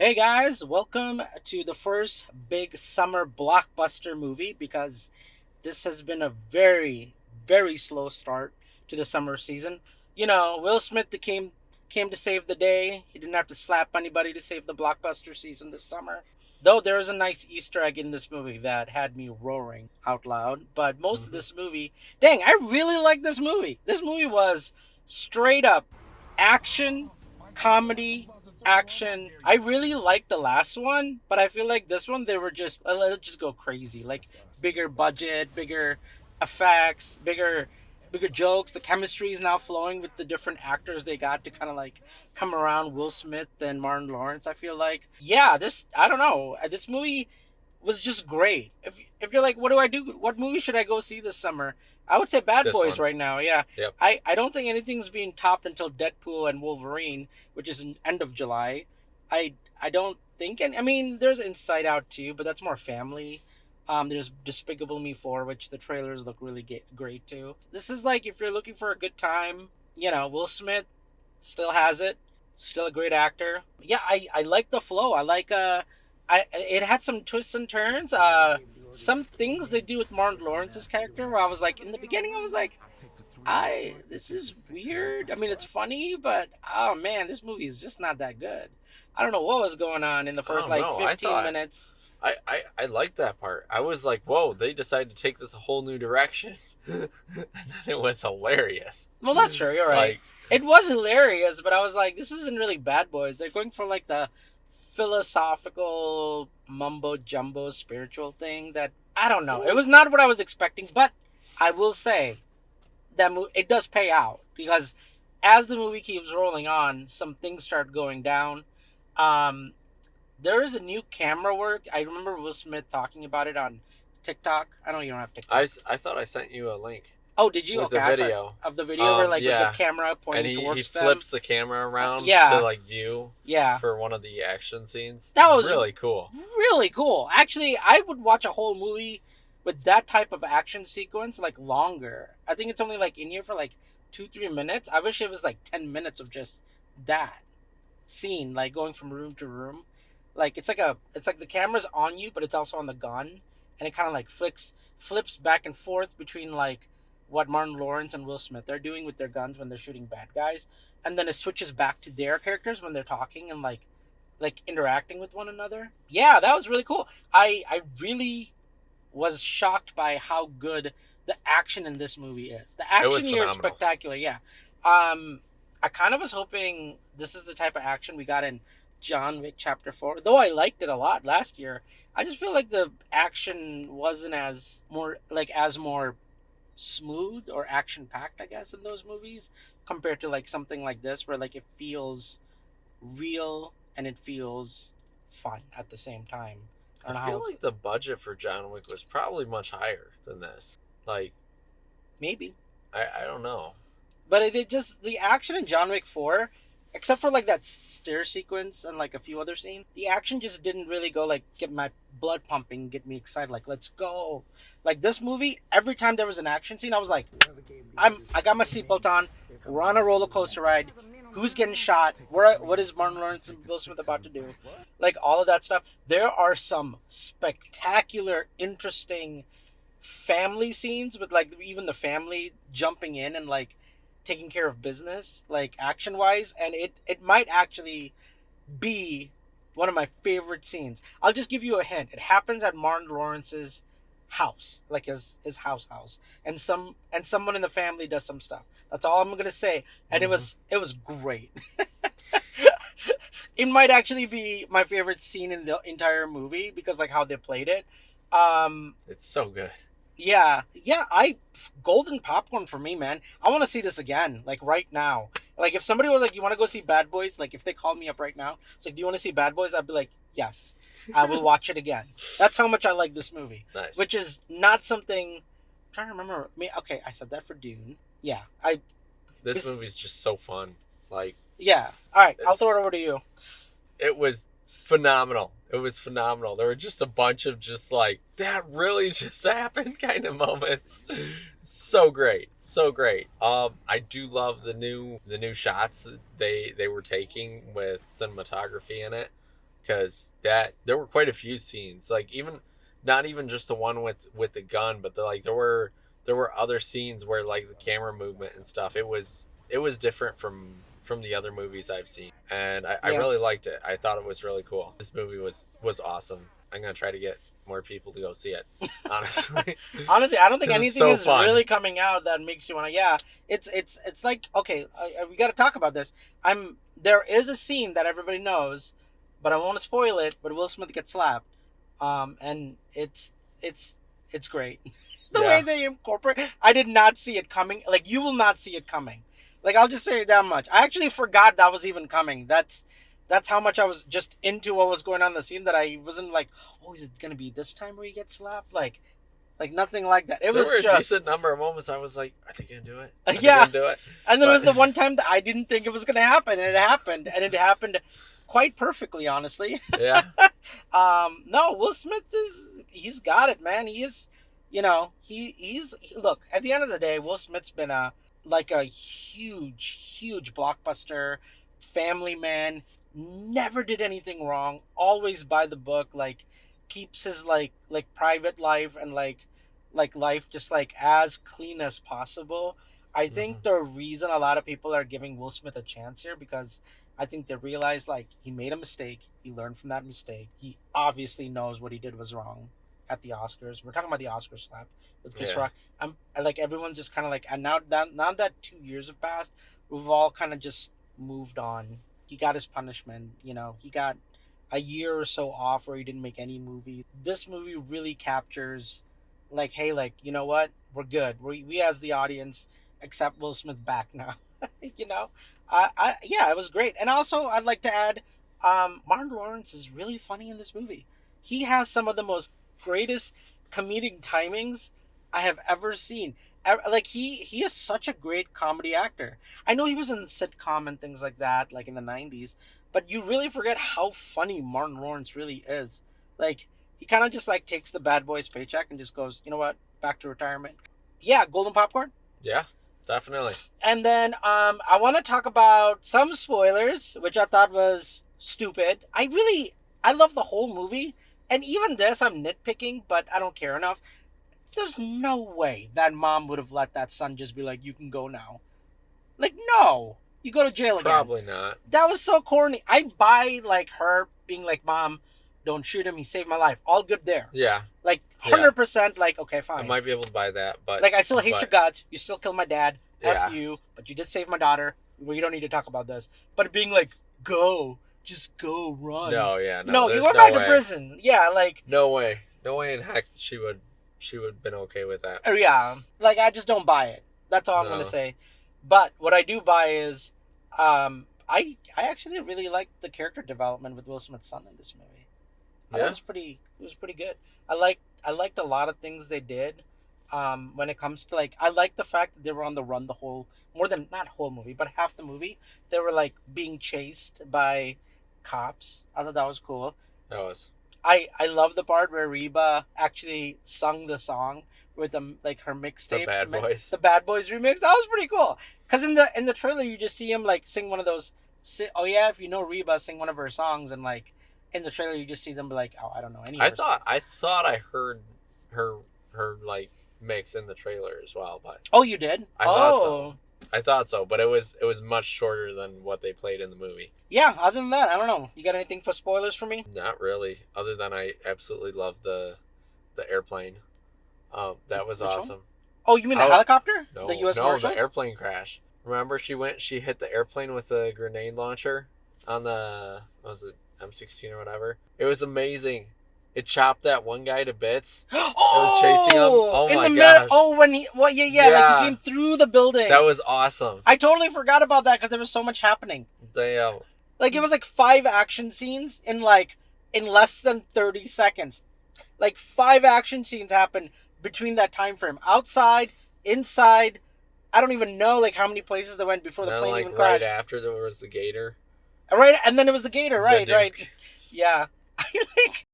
Hey guys, welcome to the first big summer blockbuster movie because this has been a very slow start to the summer season. Will Smith came to save the day. He didn't have to slap anybody to save the blockbuster season this summer. Though there was a nice Easter egg in this movie that had me roaring out loud, but most of hmm this movie, dang, I really like this movie. This movie was straight up action, comedy, action. I really liked the last one, but I feel like this one they were just let's just go crazy. Like bigger budget, bigger effects, bigger jokes. The chemistry is now flowing with the different actors they got to kind of like come around Will Smith and Martin Lawrence. I feel like, yeah, this I don't know. This movie was just great. If you're like, what do I do? What movie should I go see this summer? I would say Bad This Boys one. right now. Yeah, Yep. I don't think anything's being topped until Deadpool and Wolverine, which is in end of July. I don't think, and I mean, there's Inside Out too, but that's more family. There's Despicable Me 4, which the trailers look really great too. This is like if you're looking for a good time, Will Smith still has it, still a great actor. Yeah, I like the flow. I like it had some twists and turns. Some things they do with Martin Lawrence's character where I was like in the beginning I was like I this is weird. I mean, it's funny, but oh man, this movie is just not that good. I don't know what was going on in the I first don't like know. 15 minutes. I liked that part. I was like, whoa, they decided to take this a whole new direction. And then it was hilarious. Well, that's true. You're right. Like, It was hilarious, but I was like, this isn't really Bad Boys. They're going for like the philosophical mumbo jumbo spiritual thing that I don't know. It was not what I was expecting, but I will say that it does pay out because as the movie keeps rolling on, some things start going down. Um, there is a new camera work. I remember Will Smith talking about it on TikTok. I know you don't have TikTok. I thought I sent you a link Oh, did you? with Okay, the I saw video. of the video where like with the Yeah. camera And pointing he towards them. flips the camera around Yeah, to like view yeah, for one of the action scenes. that was Really cool. really cool. Actually, I would watch a whole movie with that type of action sequence like longer. I think it's only like in here for like 2 3 minutes. I wish it was like 10 minutes of just that scene, like going from room to room. Like it's like the camera's on you, but it's also on the gun, and it kind of like flips back and forth between like what Martin Lawrence and Will Smith are doing with their guns when they're shooting bad guys, and then it switches back to their characters when they're talking and like interacting with one another. Yeah, that was really cool. I really was shocked by how good the action in this movie is. The It action was here is phenomenal. spectacular. Yeah. I kind of was hoping this is the type of action we got in John Wick Chapter 4. Though I liked it a lot last year, I just feel like the action wasn't as more smooth or action packed, I guess, in those movies compared to like something like this where like it feels real and it feels fun at the same time. I I don't know how feel else. like the budget for John Wick was probably much higher than this. Like, Maybe. I don't know. But it just the action in John Wick 4, except for like that stair sequence and like a few other scenes, the action just didn't really go like get my blood pumping, get me excited like let's go. Like this movie, every time there was an action scene, I was like I got my seatbelt on. We're on a roller coaster ride. Who's getting shot? What is Martin Lawrence and Will Smith about to do? Like all of that stuff. There are some spectacular, interesting family scenes with like even the family jumping in and like taking care of business, like action wise, and it might actually be one of my favorite scenes. I'll just give you a hint. It happens at Martin Lawrence's house, like his house, and someone in the family does some stuff. That's all I'm gonna say. And hmm it was great. It might actually be my favorite scene in the entire movie because like how they played it. Um, It's so good. yeah, I golden popcorn for me, man. I want to see this again, like right now. Like if somebody was like, "You want to go see Bad Boys?" Like if they called me up right now, it's like, "Do you want to see Bad Boys?" I'd be like, "Yes, I will watch it again." That's how much I like this movie, Nice. which is not something. I'm trying to remember. Me, okay, I said that for Dune. Yeah, I This this. movie's just so fun. Like, Yeah, all right. I'll throw it it's over to you. it was phenomenal. It was phenomenal. There were just a bunch of just like that really just happened kind of moments. So great. So great. I do love the new shots that they were taking with cinematography in it. because there were quite a few scenes, like even not even just the one with the gun, but there were other scenes where like the camera movement and stuff. It was different from the other movies I've seen, and I Yeah. really liked it. I thought it was really cool. This movie was awesome. I'm gonna try to get more people to go see it. Honestly, Honestly, I don't think 'Cause it's anything so is fun. really coming out that makes you want to. Yeah, it's like okay, we got to talk about this. There is a scene that everybody knows, but I won't spoil it. But Will Smith gets slapped, and it's it's great. The way Yeah. they incorporate, I did not see it coming. Like you will not see it coming. Like I'll just say that much. I actually forgot that was even coming. That's how much I was just into what was going on in the scene that I wasn't like, oh, is it gonna be this time where he gets slapped? Like nothing like that. It There was were a just decent number of moments I was like, are they gonna do it? Are they yeah. gonna do it? And then it was the But one time that I didn't think it was gonna happen, and it happened quite perfectly, honestly. yeah, No, Will Smith he's got it, man. He is, look. At the end of the day, Will Smith's been a huge blockbuster, family man. Never did anything wrong. Always by the book. Like keeps his like private life and like life just like as clean as possible. I hmm think the reason a lot of people are giving Will Smith a chance here because I think they realize like he made a mistake. He learned from that mistake. He obviously knows what he did was wrong at the Oscars. We're talking about the Oscar slap with Chris yeah, Rock. Like everyone's just kind of like, and now that 2 years have passed, we've all kind of just moved on. He got his punishment. He got a year or so off where he didn't make any movie. This movie really captures, like, hey, like you know what, we're good. We as the audience accept Will Smith back now. you know, yeah, it was great. And also, I'd like to add, Martin Lawrence is really funny in this movie. He has some of the most greatest comedic timings I have ever seen. Like he is such a great comedy actor. I know he was in sitcom and things like that, like in the '90s, but you really forget how funny Martin Lawrence really is. Like he kind of just like takes the bad boy's paycheck and just goes, you know what, back to retirement. Yeah, Golden Popcorn. yeah, definitely. And then I want to talk about some spoilers, which I thought was stupid. I love the whole movie, and even this I'm nitpicking, but I don't care enough. There's no way that mom would have let that son just be like, "You can go now." Like, no, you go to jail again. Probably not. That was so corny. I buy like her being like, "Mom, don't shoot him. He saved my life." All good there. Yeah, Like yeah. 100%. Like, okay, I fine. might be able to buy that, but Like I still hate but, your guts. You still killed my dad. Yeah. F you. But you did save my daughter. We don't need to talk about this. But being like, go, just go, run. No, yeah, No, you there's went no back to way. prison. Yeah, like, No way, no way in heck she would have been okay with that. yeah, like I just don't buy it. That's all I'm No. gonna say. But what I do buy is, I actually really liked the character development with Will Smith's son in this movie. Yeah, It was pretty good. I liked a lot of things they did. When it comes to like, I like the fact that they were on the run the whole, more than not whole movie, but half the movie. They were like being chased by cops. I thought that was cool. that was I love the part where Reba actually sung the song with like her mixtape, the Bad Boys. the Bad Boys remix. That was pretty cool. Cause in the trailer you just see him like sing one of those. Oh yeah, if you know Reba, sing one of her songs, and like in the trailer you just see them be like, oh, I don't know any. Of her songs. I thought I heard her like mix in the trailer as well, but Oh, you did? I thought so. I thought so, but it was much shorter than what they played in the movie. Yeah, other than that, I don't know. You got anything for spoilers for me? Not really, other than I absolutely loved the airplane. That was Which one? awesome. Oh, you mean the Oh, helicopter? No, The U.S. no, Marshals? the airplane crash. Remember, she hit the airplane with a grenade launcher on the, what was it, M16 or whatever. It was amazing. It chopped that one guy to bits. Oh, chasing him? Oh in my the mirror. gosh. Oh, when he, well, yeah, like Yeah. he came through the building. That was awesome. I totally forgot about that because there was so much happening. Damn. Like it was like 5 action scenes in less than 30 seconds. Like 5 action scenes happened between that time frame. Outside, inside. I don't even know like how many places they went before the And then, plane like, even right crashed. after there was the gator. Right, and then it was the gator. Right, The right. Duke. Yeah. I like.